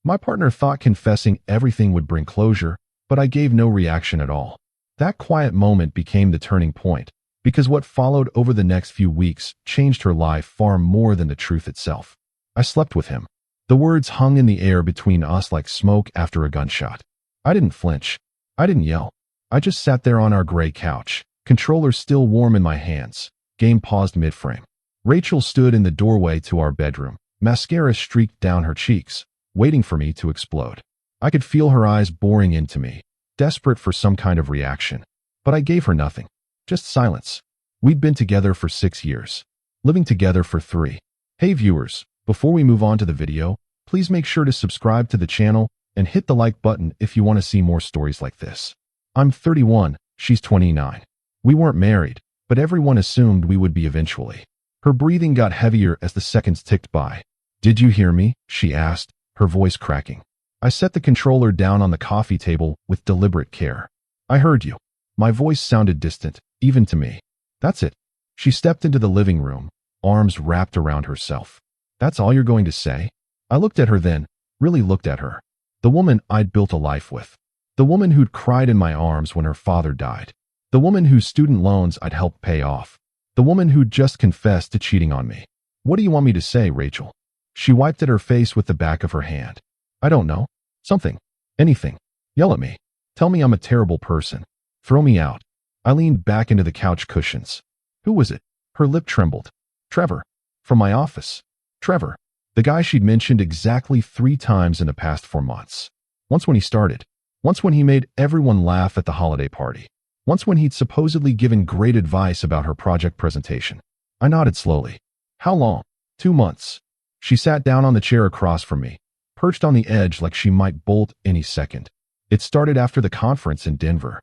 My partner thought confessing everything would bring closure, but I gave no reaction at all. That quiet moment became the turning point, because what followed over the next few weeks changed her life far more than the truth itself. I slept with him. The words hung in the air between us like smoke after a gunshot. I didn't flinch. I didn't yell. I just sat there on our gray couch, controller still warm in my hands. Game paused mid-frame. Rachel stood in the doorway to our bedroom, mascara streaked down her cheeks, waiting for me to explode. I could feel her eyes boring into me, desperate for some kind of reaction. But I gave her nothing. Just silence. We'd been together for 6 years. Living together for 3. Hey viewers, before we move on to the video, please make sure to subscribe to the channel and hit the like button if you want to see more stories like this. I'm 31, she's 29. We weren't married, but everyone assumed we would be eventually. Her breathing got heavier as the seconds ticked by. "Did you hear me?" she asked, her voice cracking. I set the controller down on the coffee table with deliberate care. "I heard you." My voice sounded distant, even to me. "That's it." She stepped into the living room, arms wrapped around herself. "That's all you're going to say?" I looked at her then, really looked at her. The woman I'd built a life with. The woman who'd cried in my arms when her father died. The woman whose student loans I'd helped pay off. The woman who'd just confessed to cheating on me. "What do you want me to say, Rachel?" She wiped at her face with the back of her hand. "I don't know. Something. Anything. Yell at me. Tell me I'm a terrible person. Throw me out." I leaned back into the couch cushions. "Who was it?" Her lip trembled. "Trevor. From my office. Trevor. The guy she'd mentioned exactly 3 times in the past 4 months. Once when he started. Once when he made everyone laugh at the holiday party. Once when he'd supposedly given great advice about her project presentation. I nodded slowly. "How long?" 2 months. She sat down on the chair across from me, perched on the edge like she might bolt any second. "It started after the conference in Denver.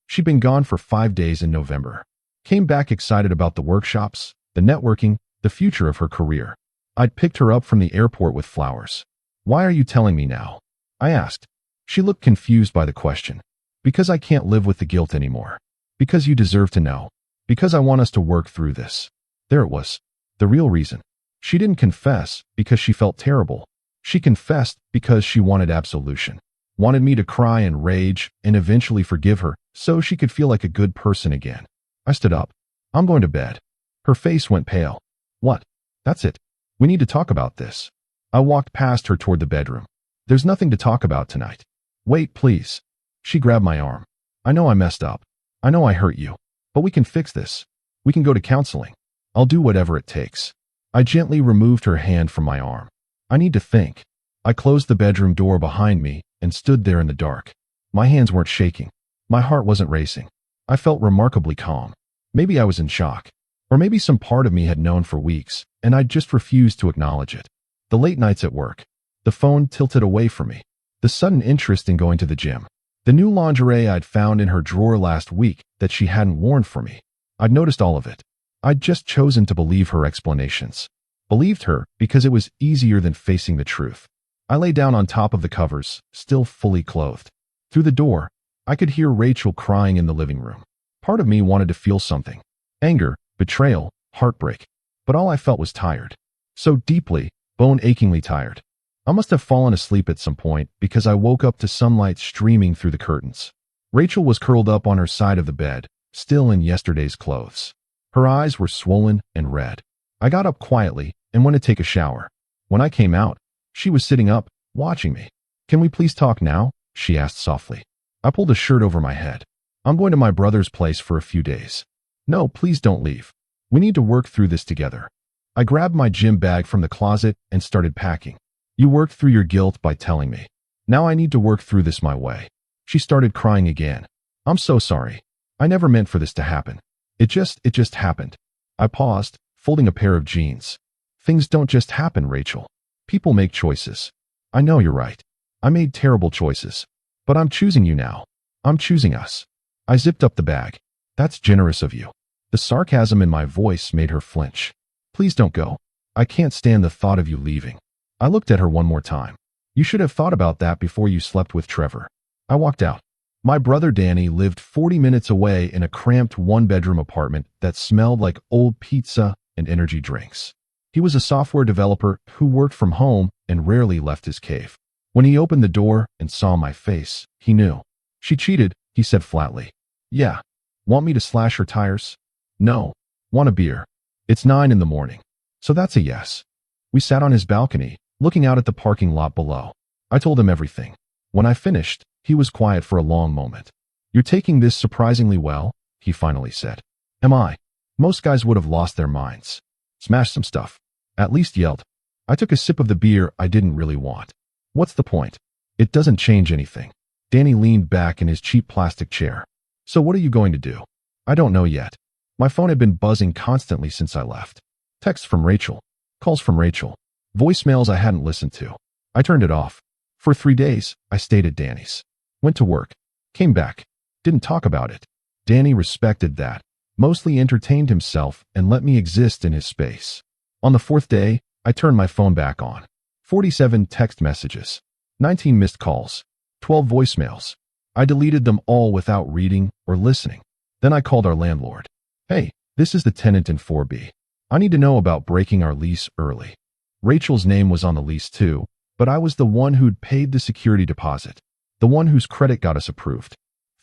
She'd been gone for 5 days in November. Came back excited about the workshops, the networking, the future of her career. I'd picked her up from the airport with flowers. "Why are you telling me now?" I asked. She looked confused by the question. "Because I can't live with the guilt anymore. Because you deserve to know. Because I want us to work through this." There it was. The real reason. She didn't confess because she felt terrible. She confessed because she wanted absolution. Wanted me to cry and rage and eventually forgive her so she could feel like a good person again. I stood up. "I'm going to bed." Her face went pale. "What?" "That's it. We need to talk about this." I walked past her toward the bedroom. "There's nothing to talk about tonight." "Wait, please." She grabbed my arm. "I know I messed up. I know I hurt you. But we can fix this. We can go to counseling. I'll do whatever it takes." I gently removed her hand from my arm. "I need to think." I closed the bedroom door behind me and stood there in the dark. My hands weren't shaking. My heart wasn't racing. I felt remarkably calm. Maybe I was in shock. Or maybe some part of me had known for weeks, and I'd just refused to acknowledge it. The late nights at work. The phone tilted away from me. The sudden interest in going to the gym. The new lingerie I'd found in her drawer last week that she hadn't worn for me. I'd noticed all of it. I'd just chosen to believe her explanations. Believed her because it was easier than facing the truth. I lay down on top of the covers, still fully clothed. Through the door, I could hear Rachel crying in the living room. Part of me wanted to feel something. Anger, betrayal, heartbreak. But all I felt was tired. So deeply, bone-achingly tired. I must have fallen asleep at some point because I woke up to sunlight streaming through the curtains. Rachel was curled up on her side of the bed, still in yesterday's clothes. Her eyes were swollen and red. I got up quietly and went to take a shower. When I came out, she was sitting up, watching me. "Can we please talk now?" she asked softly. I pulled a shirt over my head. "I'm going to my brother's place for a few days." "No, please don't leave. We need to work through this together." I grabbed my gym bag from the closet and started packing. "You worked through your guilt by telling me. Now I need to work through this my way." She started crying again. "I'm so sorry. I never meant for this to happen. It just happened." I paused, folding a pair of jeans. "Things don't just happen, Rachel. People make choices. I know you're right. I made terrible choices. But I'm choosing you now. I'm choosing us." I zipped up the bag. "That's generous of you." The sarcasm in my voice made her flinch. "Please don't go. I can't stand the thought of you leaving." I looked at her one more time. "You should have thought about that before you slept with Trevor." I walked out. My brother Danny lived 40 minutes away in a cramped 1-bedroom apartment that smelled like old pizza and energy drinks. He was a software developer who worked from home and rarely left his cave. When he opened the door and saw my face, he knew. She cheated, he said flatly. Yeah. Want me to slash her tires? No. Want a beer? It's 9 in the morning. So that's a yes. We sat on his balcony, looking out at the parking lot below. I told him everything. When I finished, he was quiet for a long moment. You're taking this surprisingly well, he finally said. Am I? Most guys would have lost their minds. Smashed some stuff. At least yelled. I took a sip of the beer I didn't really want. What's the point? It doesn't change anything. Danny leaned back in his cheap plastic chair. So what are you going to do? I don't know yet. My phone had been buzzing constantly since I left. Texts from Rachel. Calls from Rachel. Voicemails I hadn't listened to. I turned it off. For 3 days, I stayed at Danny's. Went to work. Came back. Didn't talk about it. Danny respected that. Mostly entertained himself and let me exist in his space. On the 4th day, I turned my phone back on. 47 text messages. 19 missed calls. 12 voicemails. I deleted them all without reading or listening. Then I called our landlord. Hey, this is the tenant in 4B. I need to know about breaking our lease early. Rachel's name was on the lease too, but I was the one who'd paid the security deposit. The one whose credit got us approved.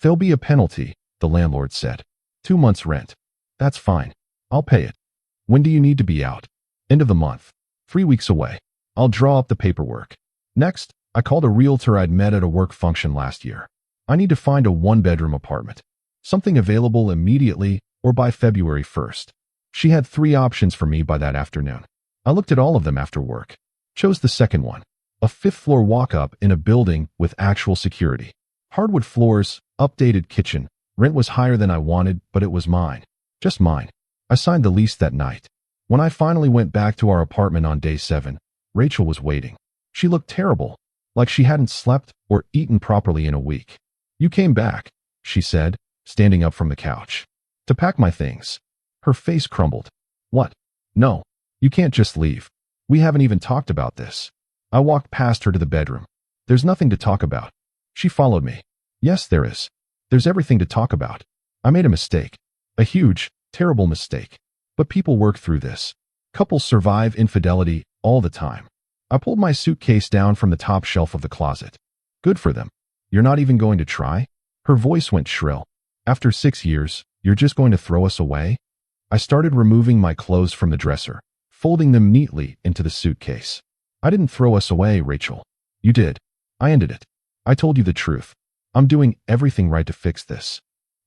There'll be a penalty, the landlord said. 2 months' rent. That's fine. I'll pay it. When do you need to be out? End of the month. 3 weeks away. I'll draw up the paperwork. Next, I called a realtor I'd met at a work function last year. I need to find a 1-bedroom apartment. Something available immediately or by February 1st. She had 3 options for me by that afternoon. I looked at all of them after work. Chose the second one. A 5th-floor walk-up in a building with actual security. Hardwood floors, updated kitchen. Rent was higher than I wanted, but it was mine. Just mine. I signed the lease that night. When I finally went back to our apartment on day 7, Rachel was waiting. She looked terrible, like she hadn't slept or eaten properly in a week. You came back, she said, standing up from the couch. To pack my things. Her face crumbled. What? No. You can't just leave. We haven't even talked about this. I walked past her to the bedroom. There's nothing to talk about. She followed me. Yes, there is. There's everything to talk about. I made a mistake. A huge, terrible mistake. But people work through this. Couples survive infidelity all the time. I pulled my suitcase down from the top shelf of the closet. Good for them. You're not even going to try? Her voice went shrill. After 6 years, you're just going to throw us away? I started removing my clothes from the dresser, folding them neatly into the suitcase. I didn't throw us away, Rachel. You did. I ended it. I told you the truth. I'm doing everything right to fix this.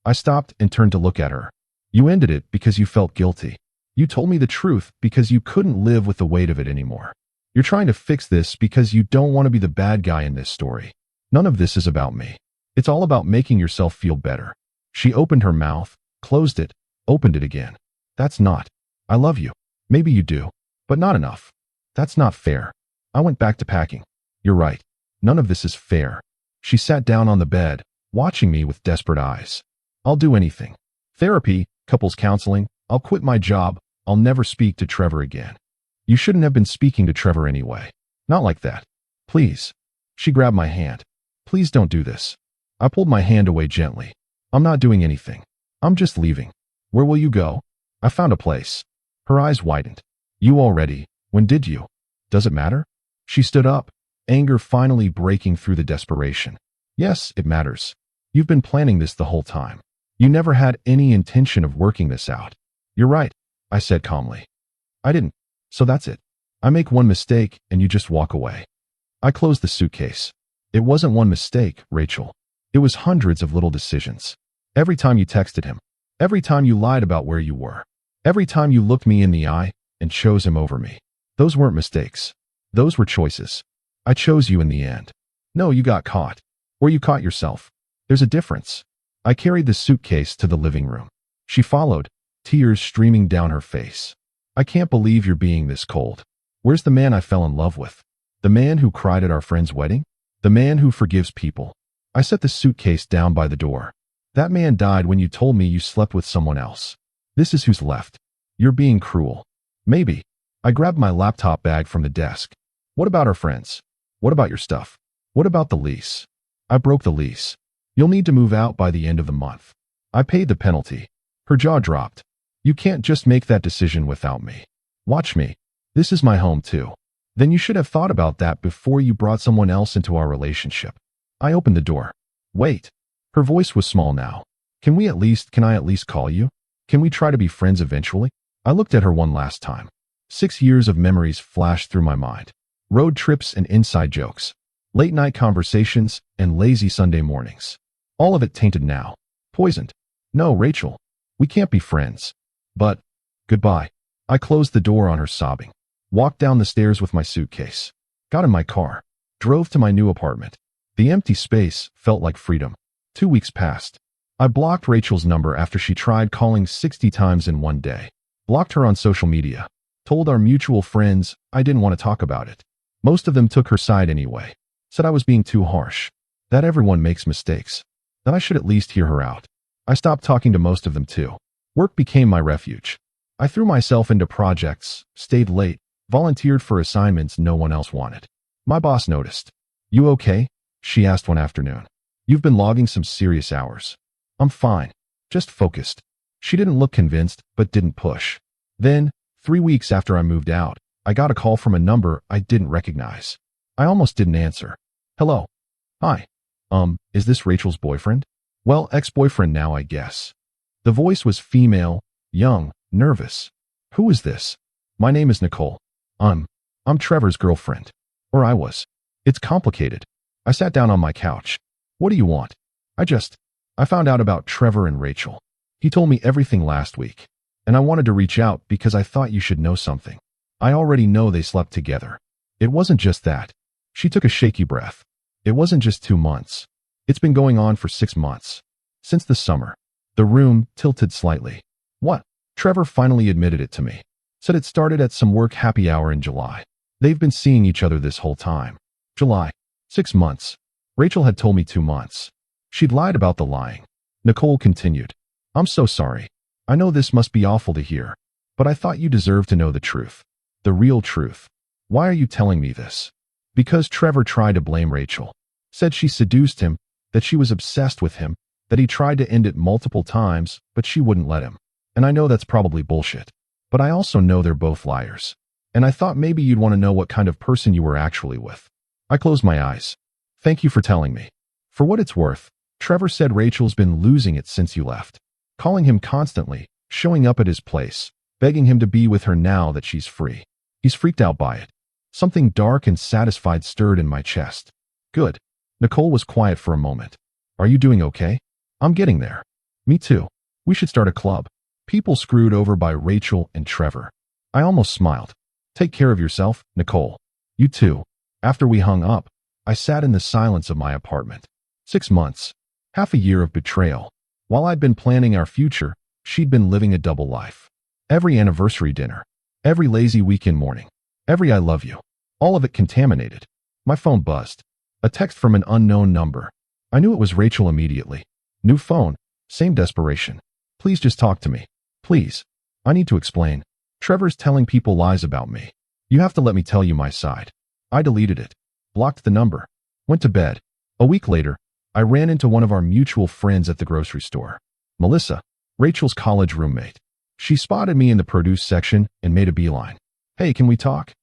I stopped and turned to look at her. You ended it because you felt guilty. You told me the truth because you couldn't live with the weight of it anymore. You're trying to fix this because you don't want to be the bad guy in this story. None of this is about me. It's all about making yourself feel better. She opened her mouth, closed it, opened it again. That's not. I love you. Maybe you do, but not enough. That's not fair. I went back to packing. You're right. None of this is fair. She sat down on the bed, watching me with desperate eyes. I'll do anything. Therapy, couples counseling, I'll quit my job. I'll never speak to Trevor again. You shouldn't have been speaking to Trevor anyway. Not like that. Please. She grabbed my hand. Please don't do this. I pulled my hand away gently. I'm not doing anything. I'm just leaving. Where will you go? I found a place. Her eyes widened. You already? When did you? Does it matter? She stood up, anger finally breaking through the desperation. Yes, it matters. You've been planning this the whole time. You never had any intention of working this out. You're right, I said calmly. I didn't. So that's it. I make one mistake and you just walk away. I closed the suitcase. It wasn't one mistake, Rachel. It was hundreds of little decisions. Every time you texted him. Every time you lied about where you were. Every time you looked me in the eye and chose him over me. Those weren't mistakes. Those were choices. I chose you in the end. No, you got caught. Or you caught yourself. There's a difference. I carried the suitcase to the living room. She followed, tears streaming down her face. I can't believe you're being this cold. Where's the man I fell in love with? The man who cried at our friend's wedding? The man who forgives people? I set the suitcase down by the door. That man died when you told me you slept with someone else. This is who's left. You're being cruel. Maybe. I grabbed my laptop bag from the desk. What about our friends? What about your stuff? What about the lease? I broke the lease. You'll need to move out by the end of the month. I paid the penalty. Her jaw dropped. You can't just make that decision without me. Watch me. This is my home too. Then you should have thought about that before you brought someone else into our relationship. I opened the door. Wait. Her voice was small now. Can I at least call you? Can we try to be friends eventually? I looked at her one last time. 6 years of memories flashed through my mind. Road trips and inside jokes. Late night conversations and lazy Sunday mornings. All of it tainted now. Poisoned. No, Rachel. We can't be friends. But, goodbye. I closed the door on her sobbing. Walked down the stairs with my suitcase. Got in my car. Drove to my new apartment. The empty space felt like freedom. 2 weeks passed. I blocked Rachel's number after she tried calling 60 times in one day. Blocked her on social media. Told our mutual friends I didn't want to talk about it. Most of them took her side anyway. Said I was being too harsh. That everyone makes mistakes. That I should at least hear her out. I stopped talking to most of them too. Work became my refuge. I threw myself into projects, stayed late, volunteered for assignments no one else wanted. My boss noticed. You okay? She asked one afternoon. You've been logging some serious hours. I'm fine. Just focused. She didn't look convinced, but didn't push. Then, 3 weeks after I moved out, I got a call from a number I didn't recognize. I almost didn't answer. Hello. Hi. Is this Rachel's boyfriend? Well, ex-boyfriend now, I guess. The voice was female, young, nervous. Who is this? My name is Nicole. I'm Trevor's girlfriend. Or I was. It's complicated. I sat down on my couch. What do you want? I found out about Trevor and Rachel. He told me everything last week. And I wanted to reach out because I thought you should know something. I already know they slept together. It wasn't just that. She took a shaky breath. It wasn't just 2 months. It's been going on for 6 months. Since the summer. The room tilted slightly. What? Trevor finally admitted it to me. Said it started at some work happy hour in July. They've been seeing each other this whole time. July. 6 months. Rachel had told me 2 months. She'd lied about the lying. Nicole continued. I'm so sorry. I know this must be awful to hear. But I thought you deserved to know the truth. The real truth. Why are you telling me this? Because Trevor tried to blame Rachel. Said she seduced him, that she was obsessed with him, that he tried to end it multiple times, but she wouldn't let him. And I know that's probably bullshit. But I also know they're both liars. And I thought maybe you'd want to know what kind of person you were actually with. I closed my eyes. Thank you for telling me. For what it's worth, Trevor said Rachel's been losing it since you left. Calling him constantly, showing up at his place, begging him to be with her now that she's free. He's freaked out by it. Something dark and satisfied stirred in my chest. Good. Nicole was quiet for a moment. Are you doing okay? I'm getting there. Me too. We should start a club. People screwed over by Rachel and Trevor. I almost smiled. Take care of yourself, Nicole. You too. After we hung up, I sat in the silence of my apartment. 6 months. Half a year of betrayal. While I'd been planning our future, she'd been living a double life. Every anniversary dinner. Every lazy weekend morning. Every I love you. All of it contaminated. My phone buzzed. A text from an unknown number. I knew it was Rachel immediately. New phone. Same desperation. Please just talk to me. Please. I need to explain. Trevor's telling people lies about me. You have to let me tell you my side. I deleted it. Blocked the number. Went to bed. A week later, I ran into one of our mutual friends at the grocery store. Melissa, Rachel's college roommate. She spotted me in the produce section and made a beeline. Hey, can we talk?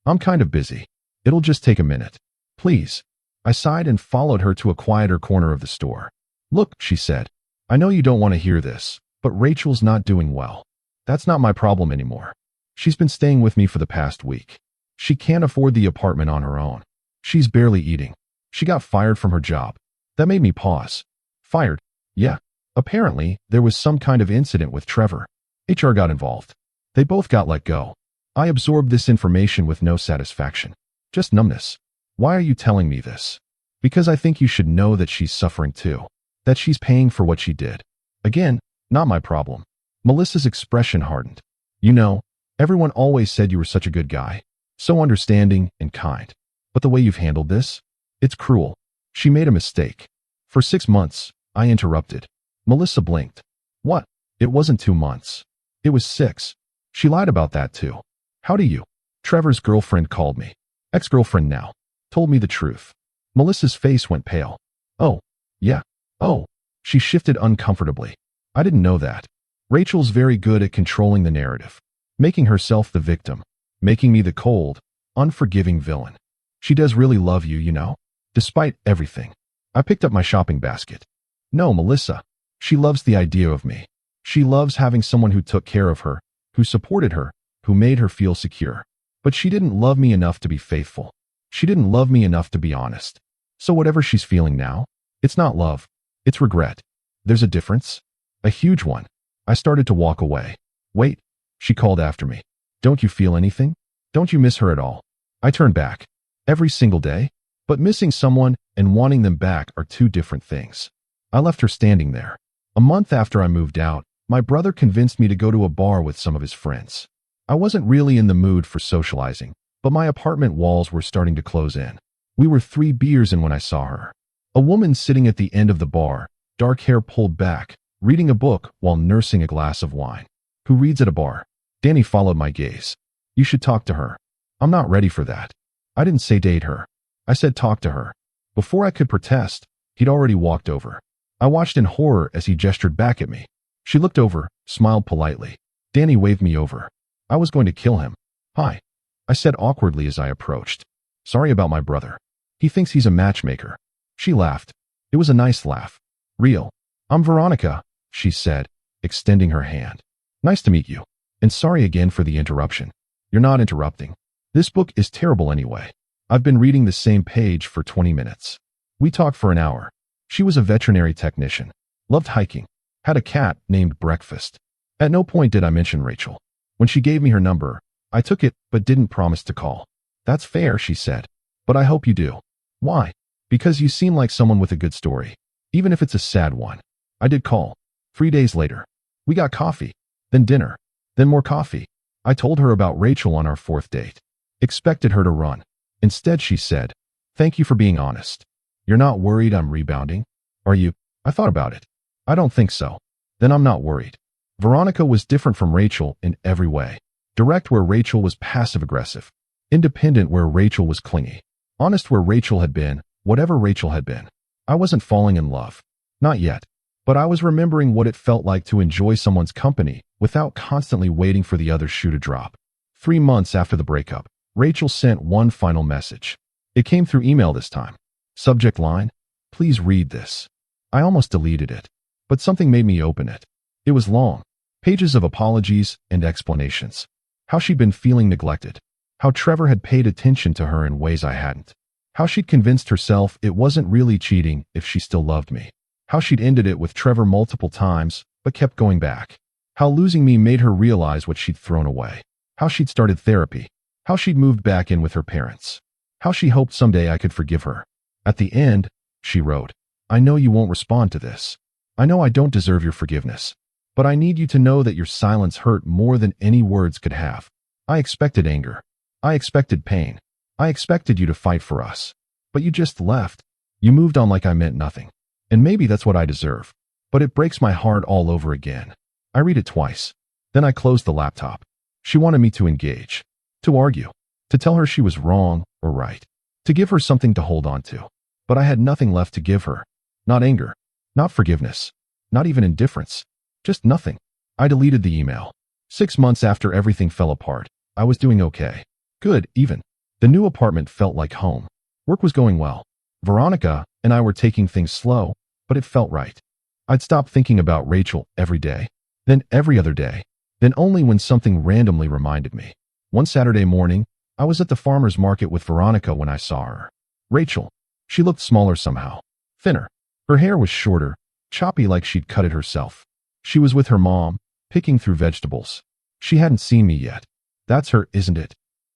I'm kind of busy. It'll just take a minute. Please. I sighed and followed her to a quieter corner of the store. Look, she said. I know you don't want to hear this, but Rachel's not doing well. That's not my problem anymore. She's been staying with me for the past week. She can't afford the apartment on her own. She's barely eating. She got fired from her job. That made me pause. Fired? Yeah. Apparently, there was some kind of incident with Trevor. HR got involved. They both got let go. I absorbed this information with no satisfaction. Just numbness. Why are you telling me this? Because I think you should know that she's suffering too. That she's paying for what she did. Again, not my problem. Melissa's expression hardened. You know, everyone always said you were such a good guy. So understanding and kind. But the way you've handled this? It's cruel. She made a mistake. For 6 months, I interrupted. Melissa blinked. What? It wasn't 2 months. It was 6. She lied about that too. How do you? Trevor's girlfriend called me. Ex-girlfriend now. Told me the truth. Melissa's face went pale. Oh, yeah. Oh. She shifted uncomfortably. I didn't know that. Rachel's very good at controlling the narrative. Making herself the victim. Making me the cold, unforgiving villain. She does really love you, you know? Despite everything. I picked up my shopping basket. No, Melissa. She loves the idea of me. She loves having someone who took care of her, who supported her, who made her feel secure. But she didn't love me enough to be faithful. She didn't love me enough to be honest. So whatever she's feeling now, it's not love. It's regret. There's a difference. A huge one. I started to walk away. Wait, she called after me. Don't you feel anything? Don't you miss her at all? I turned back. Every single day? But missing someone and wanting them back are two different things. I left her standing there. A month after I moved out, my brother convinced me to go to a bar with some of his friends. I wasn't really in the mood for socializing, but my apartment walls were starting to close in. We were 3 beers in when I saw her. A woman sitting at the end of the bar, dark hair pulled back, reading a book while nursing a glass of wine. Who reads at a bar? Danny followed my gaze. You should talk to her. I'm not ready for that. I didn't say date her. I said talk to her. Before I could protest, he'd already walked over. I watched in horror as he gestured back at me. She looked over, smiled politely. Danny waved me over. I was going to kill him. Hi, I said awkwardly as I approached. Sorry about my brother. He thinks he's a matchmaker. She laughed. It was a nice laugh. Real. I'm Veronica, she said, extending her hand. Nice to meet you. And sorry again for the interruption. You're not interrupting. This book is terrible anyway. I've been reading the same page for 20 minutes. We talked for an hour. She was a veterinary technician. Loved hiking. Had a cat named Breakfast. At no point did I mention Rachel. When she gave me her number, I took it but didn't promise to call. That's fair, she said. But I hope you do. Why? Because you seem like someone with a good story. Even if it's a sad one. I did call. 3 days later. We got coffee. Then dinner. Then more coffee. I told her about Rachel on our 4th date. Expected her to run. Instead, she said, thank you for being honest. You're not worried I'm rebounding? Are you? I thought about it. I don't think so. Then I'm not worried. Veronica was different from Rachel in every way. Direct where Rachel was passive-aggressive. Independent where Rachel was clingy. Honest where Rachel had been, whatever Rachel had been. I wasn't falling in love. Not yet. But I was remembering what it felt like to enjoy someone's company without constantly waiting for the other shoe to drop. 3 months after the breakup, Rachel sent one final message. It came through email this time. Subject line, please read this. I almost deleted it, but something made me open it. It was long. Pages of apologies and explanations. How she'd been feeling neglected. How Trevor had paid attention to her in ways I hadn't. How she'd convinced herself it wasn't really cheating if she still loved me. How she'd ended it with Trevor multiple times, but kept going back. How losing me made her realize what she'd thrown away. How she'd started therapy. How she'd moved back in with her parents. How she hoped someday I could forgive her. At the end, she wrote, I know you won't respond to this. I know I don't deserve your forgiveness. But I need you to know that your silence hurt more than any words could have. I expected anger. I expected pain. I expected you to fight for us. But you just left. You moved on like I meant nothing. And maybe that's what I deserve. But it breaks my heart all over again. I read it twice. Then I closed the laptop. She wanted me to engage. To argue. To tell her she was wrong or right. To give her something to hold on to. But I had nothing left to give her. Not anger. Not forgiveness. Not even indifference. Just nothing. I deleted the email. 6 months after everything fell apart, I was doing okay. Good, even. The new apartment felt like home. Work was going well. Veronica and I were taking things slow, but it felt right. I'd stop thinking about Rachel every day. Then every other day. Then only when something randomly reminded me. One Saturday morning, I was at the farmer's market with Veronica when I saw her. Rachel. She looked smaller somehow. Thinner. Her hair was shorter, choppy like she'd cut it herself. She was with her mom, picking through vegetables. She hadn't seen me yet. That's her, isn't it?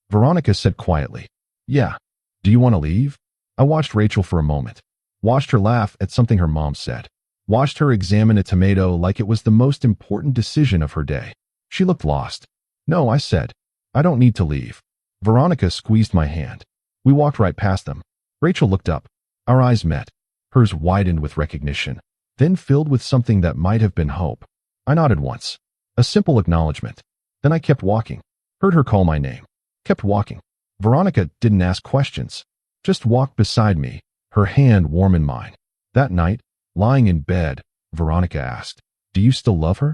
Veronica said quietly. Yeah. Do you want to leave? I watched Rachel for a moment. Watched her laugh at something her mom said. Watched her examine a tomato like it was the most important decision of her day. She looked lost. No, I said. I don't need to leave. Veronica squeezed my hand. We walked right past them. Rachel looked up. Our eyes met. Hers widened with recognition, then filled with something that might have been hope. I nodded once. A simple acknowledgement. Then I kept walking. Heard her call my name. Kept walking. Veronica didn't ask questions. Just walked beside me, her hand warm in mine. That night, lying in bed, Veronica asked, do you still love her?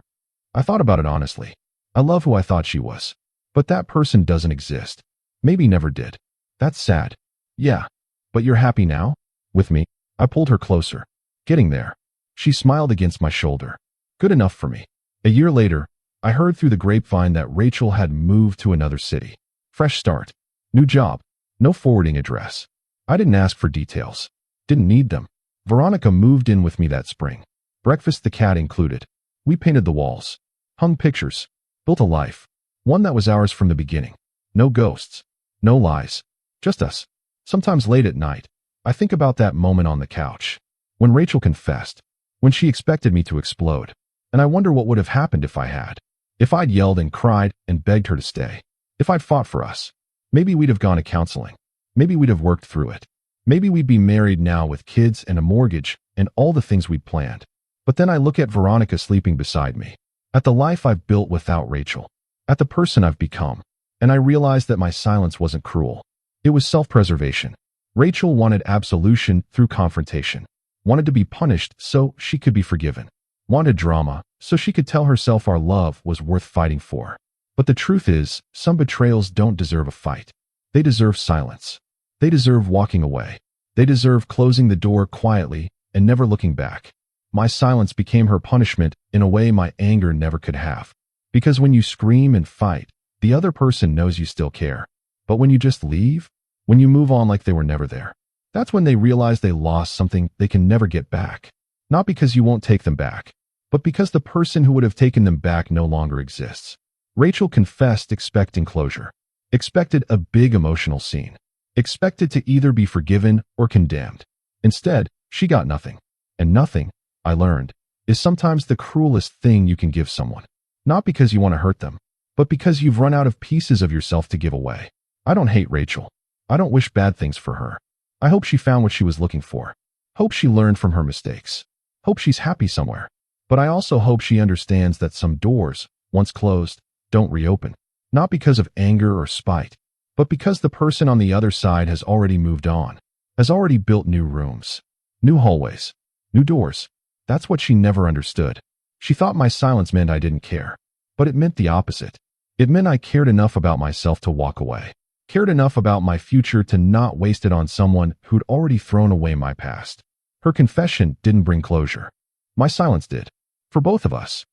I thought about it honestly. I love who I thought she was. But that person doesn't exist. Maybe never did. That's sad. Yeah. But you're happy now? With me? I pulled her closer. Getting there. She smiled against my shoulder. Good enough for me. A year later, I heard through the grapevine that Rachel had moved to another city. Fresh start. New job. No forwarding address. I didn't ask for details. Didn't need them. Veronica moved in with me that spring. Breakfast the cat included. We painted the walls. Hung pictures. Built a life. One that was ours from the beginning. No ghosts. No lies. Just us. Sometimes late at night, I think about that moment on the couch. When Rachel confessed. When she expected me to explode. And I wonder what would have happened if I had. If I'd yelled and cried and begged her to stay. If I'd fought for us. Maybe we'd have gone to counseling. Maybe we'd have worked through it. Maybe we'd be married now with kids and a mortgage and all the things we'd planned. But then I look at Veronica sleeping beside me. At the life I've built without Rachel. At the person I've become. And I realized that my silence wasn't cruel. It was self-preservation. Rachel wanted absolution through confrontation. Wanted to be punished so she could be forgiven. Wanted drama so she could tell herself our love was worth fighting for. But the truth is, some betrayals don't deserve a fight. They deserve silence. They deserve walking away. They deserve closing the door quietly and never looking back. My silence became her punishment in a way my anger never could have. Because when you scream and fight, the other person knows you still care. But when you just leave, when you move on like they were never there, that's when they realize they lost something they can never get back. Not because you won't take them back, but because the person who would have taken them back no longer exists. Rachel confessed expecting closure. Expected a big emotional scene. Expected to either be forgiven or condemned. Instead, she got nothing. And nothing, I learned, is sometimes the cruelest thing you can give someone. Not because you want to hurt them, but because you've run out of pieces of yourself to give away. I don't hate Rachel. I don't wish bad things for her. I hope she found what she was looking for. Hope she learned from her mistakes. Hope she's happy somewhere. But I also hope she understands that some doors, once closed, don't reopen. Not because of anger or spite, but because the person on the other side has already moved on, has already built new rooms, new hallways, new doors. That's what she never understood. She thought my silence meant I didn't care, but it meant the opposite. It meant I cared enough about myself to walk away, cared enough about my future to not waste it on someone who'd already thrown away my past. Her confession didn't bring closure. My silence did. For both of us.